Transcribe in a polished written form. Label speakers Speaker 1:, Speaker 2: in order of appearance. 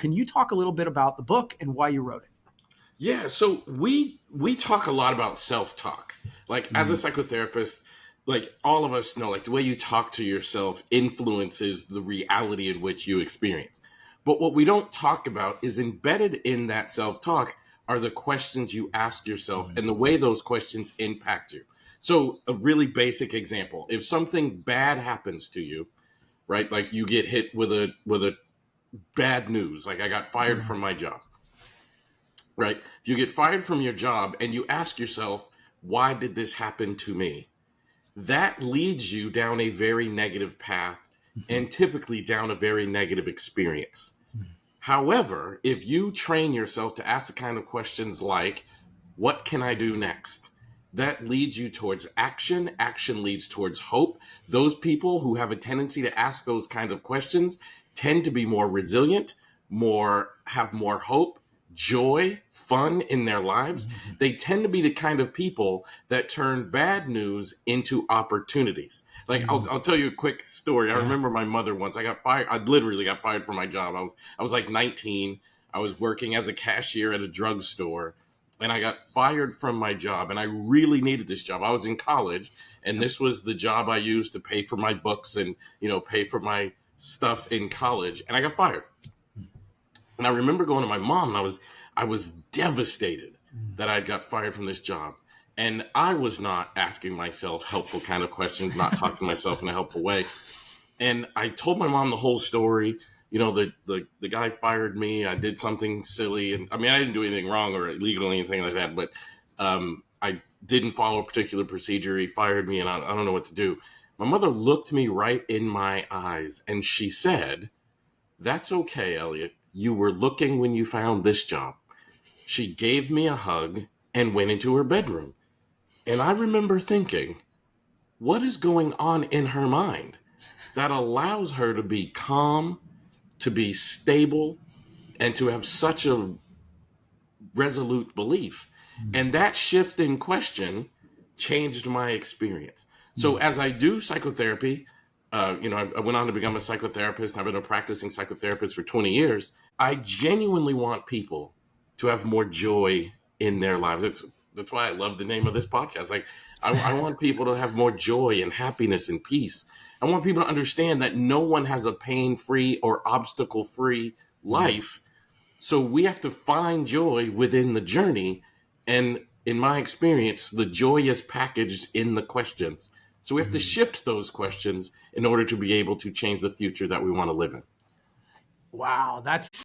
Speaker 1: Can you talk a little bit about the book and why you wrote it?
Speaker 2: Yeah, so we talk a lot about self-talk. Like as a psychotherapist, like all of us know, like the way you talk to yourself influences the reality in which you experience. But what we don't talk about is embedded in that self-talk are the questions you ask yourself and the way those questions impact you. So a really basic example, if something bad happens to you, right? Like you get hit with a bad news, like I got fired from my job. Right? If you get fired from your job and you ask yourself, why did this happen to me? That leads you down a very negative path and typically down a very negative experience. However, if you train yourself to ask the kind of questions like, what can I do next? That leads you towards action. Action leads towards hope. Those people who have a tendency to ask those kind of questions tend to be more resilient, have more hope, joy, fun in their lives. They tend to be the kind of people that turn bad news into opportunities. Like I'll tell you a quick story. I remember my mother once. I got fired. I literally got fired from my job. I was like 19. I was working as a cashier at a drugstore, and I got fired from my job. And I really needed this job. I was in college, and this was the job I used to pay for my books and pay for my stuff in college. And I got fired. And I remember going to my mom, and I was devastated that I got fired from this job. And I was not asking myself helpful kind of questions, not talking to myself in a helpful way. And I told my mom the whole story. The guy fired me. I did something silly. And I mean, I didn't do anything wrong or illegal or anything like that. But I didn't follow a particular procedure. He fired me, and I don't know what to do. My mother looked me right in my eyes, and she said, "That's okay, Elliott. You were looking when you found this job." She gave me a hug and went into her bedroom. And I remember thinking, what is going on in her mind that allows her to be calm, to be stable, and to have such a resolute belief? And that shift in question changed my experience. So as I do psychotherapy, I went on to become a psychotherapist. I've been a practicing psychotherapist for 20 years. I genuinely want people to have more joy in their lives. That's why I love the name of this podcast. Like, I want people to have more joy and happiness and peace. I want people to understand that no one has a pain-free or obstacle-free life. So we have to find joy within the journey. And in my experience, the joy is packaged in the questions. So we have to shift those questions in order to be able to change the future that we want to live in.
Speaker 1: Wow, that's